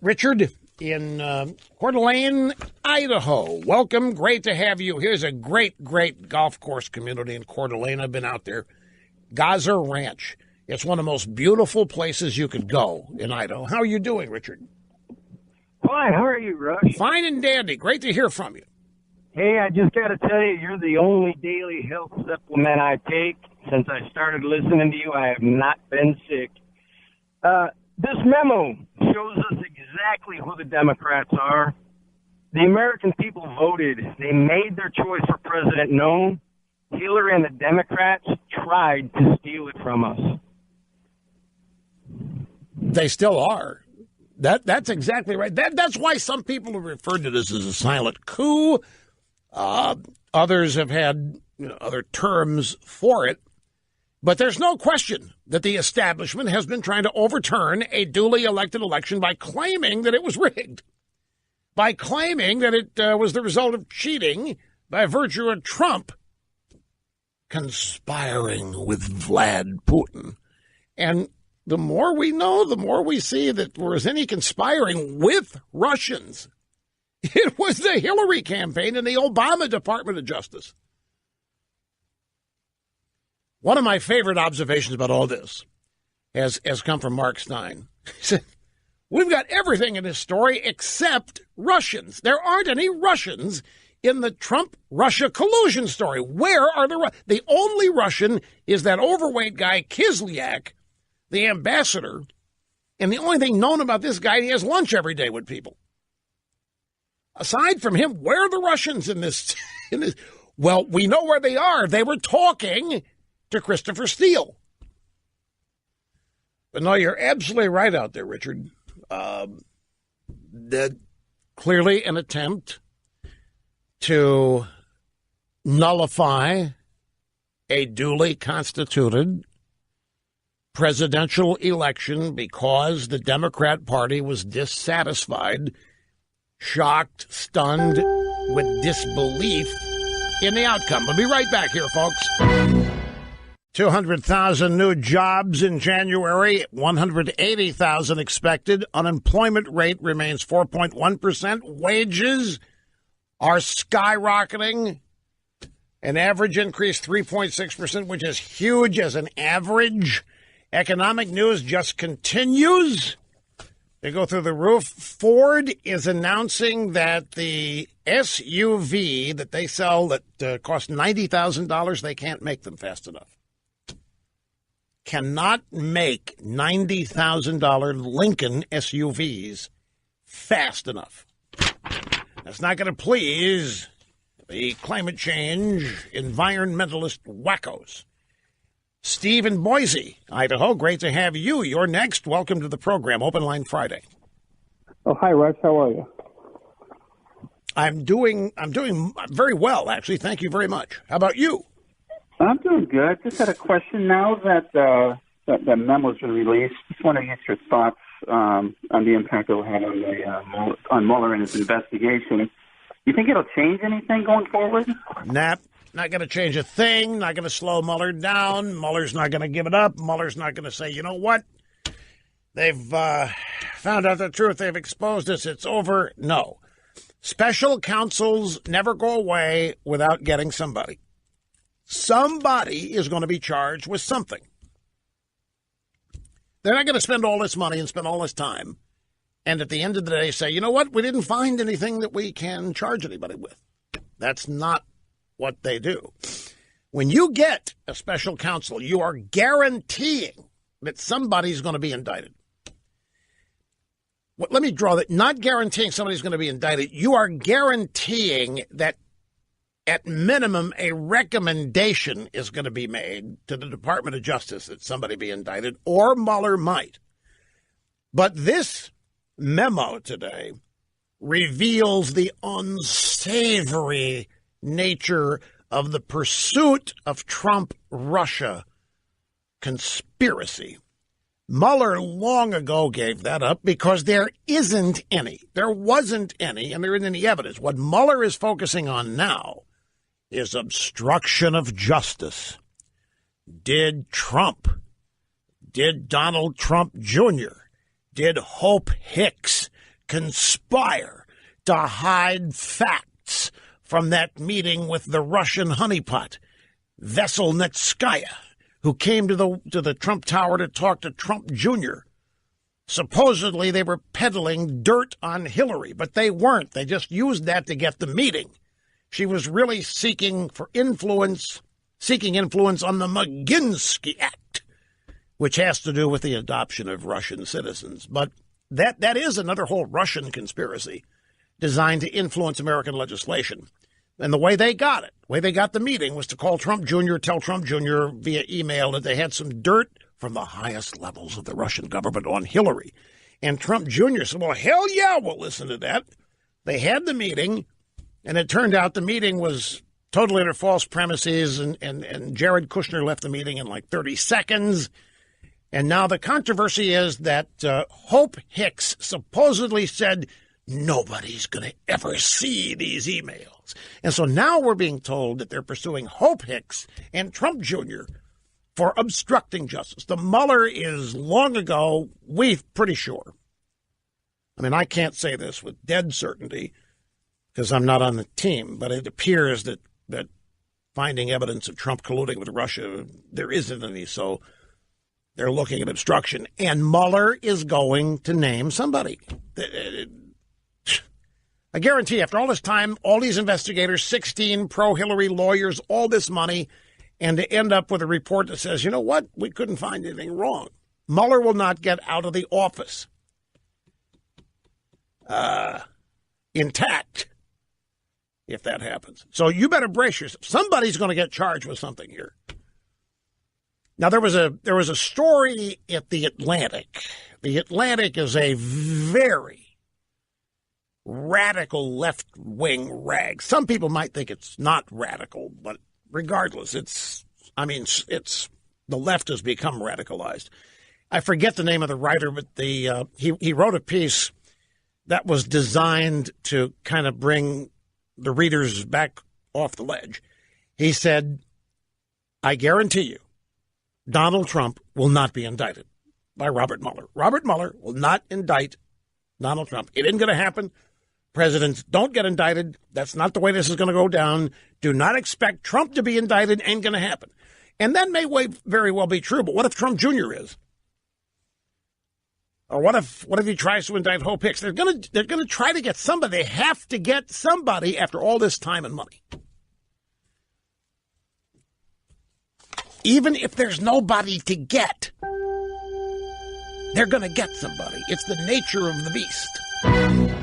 Richard in Coeur d'Alene, Idaho. Welcome. Great to have you. Here's a great golf course community in Coeur d'Alene. I've been out there. Gaza Ranch. It's one of the most beautiful places you could go in Idaho. How are you doing, Richard? Fine. How are you, Rush? Fine and dandy. Great to hear from you. Hey, I just got to tell you, you're the only daily health supplement I take. Since I started listening to you, I have not been sick. This memo shows us exactly who the Democrats are. The American people voted. They made their choice for president known. Hillary and the Democrats tried to steal it from us. They still are. That's exactly right. That's why some people have referred to this as a silent coup. Others have had other terms for it. But there's no question that the establishment has been trying to overturn a duly elected election by claiming that it was rigged, by claiming that it was the result of cheating by virtue of Trump conspiring with Vlad Putin. And the more we know, the more we see that there was any conspiring with Russians. It was the Hillary campaign and the Obama Department of Justice. One of my favorite observations about all this has come from Mark Stein. He said, we've got everything in this story except Russians. There aren't any Russians in the Trump-Russia collusion story. Where are the only Russian is that overweight guy, Kislyak, the ambassador, and the only thing known about this guy, he has lunch every day with people. Aside from him, where are the Russians in this? Well, we know where they are. They were talking to Christopher Steele. But no, you're absolutely right out there, Richard. That clearly an attempt to nullify a duly constituted presidential election because the Democrat Party was dissatisfied, shocked, stunned, with disbelief in the outcome. We'll be right back here, folks. 200,000 new jobs in January, 180,000 expected. Unemployment rate remains 4.1%. Wages are skyrocketing. An average increase 3.6%, which is huge as an average. Economic news just continues. They go through the roof. Ford is announcing that the SUV that they sell that cost $90,000, they can't make them fast enough. Cannot make $90,000 Lincoln SUVs fast enough. That's not going to please the climate change environmentalist wackos. Steve in Boise, Idaho, great to have you. You're next. Welcome to the program, Open Line Friday. Oh, hi, Rush. How are you? I'm doing very well, actually. Thank you very much. How about you? I'm doing good. Just had a question now that that memo's been released. Just want to get your thoughts on the impact it will have on Mueller and his investigation. You think it'll change anything going forward? Not going to change a thing. Not going to slow Mueller down. Mueller's not going to give it up. Mueller's not going to say, you know what? They've found out the truth. They've exposed us. It's over. No. Special counsels never go away without getting somebody. Somebody is going to be charged with something. They're not going to spend all this money and spend all this time and at the end of the day say, you know what, we didn't find anything that we can charge anybody with. That's not what they do. When you get a special counsel, you are guaranteeing that somebody's going to be indicted. Well, let me draw that. Not guaranteeing somebody's going to be indicted. You are guaranteeing that at minimum, a recommendation is going to be made to the Department of Justice that somebody be indicted, or Mueller might. But this memo today reveals the unsavory nature of the pursuit of Trump-Russia conspiracy. Mueller long ago gave that up because there isn't any. There wasn't any, and there isn't any evidence. What Mueller is focusing on now is obstruction of justice. Did Donald Trump Jr., Did Hope Hicks conspire to hide facts from that meeting with the Russian honeypot, Veselnitskaya, who came to the Trump Tower to talk to Trump Jr.? Supposedly they were peddling dirt on Hillary, but they weren't. They just used that to get the meeting. She was really seeking influence on the Maginski Act, which has to do with the adoption of Russian citizens. But that is another whole Russian conspiracy designed to influence American legislation. And the way they got the meeting was to call Trump Jr., tell Trump Jr. via email that they had some dirt from the highest levels of the Russian government on Hillary. And Trump Jr. said, well, hell yeah, we'll listen to that. They had the meeting, and it turned out the meeting was totally under false premises, and Jared Kushner left the meeting in like 30 seconds. And now the controversy is that Hope Hicks supposedly said, nobody's going to ever see these emails. And so now we're being told that they're pursuing Hope Hicks and Trump Jr. for obstructing justice. The Mueller is long ago, we're pretty sure. I mean, I can't say this with dead certainty because I'm not on the team, but it appears that finding evidence of Trump colluding with Russia, there isn't any, so they're looking at obstruction. And Mueller is going to name somebody. I guarantee after all this time, all these investigators, 16 pro-Hillary lawyers, all this money, and to end up with a report that says, you know what, we couldn't find anything wrong. Mueller will not get out of the office intact if that happens. So you better brace yourself. Somebody's going to get charged with something here. Now, there was a story at The Atlantic. The Atlantic is a very radical left-wing rag. Some people might think it's not radical, but regardless, it's the left has become radicalized. I forget the name of the writer, but he wrote a piece that was designed to kind of bring the readers back off the ledge. He said, I guarantee you, Donald Trump will not be indicted by Robert Mueller. Robert Mueller will not indict Donald Trump. It isn't going to happen. Presidents don't get indicted. That's not the way this is going to go down. Do not expect Trump to be indicted. Ain't going to happen. And that may very well be true, but what if Trump Jr. is? Or what if he tries to indict Hope Hicks? They're going to try to get somebody. They have to get somebody after all this time and money. Even if there's nobody to get, they're going to get somebody. It's the nature of the beast.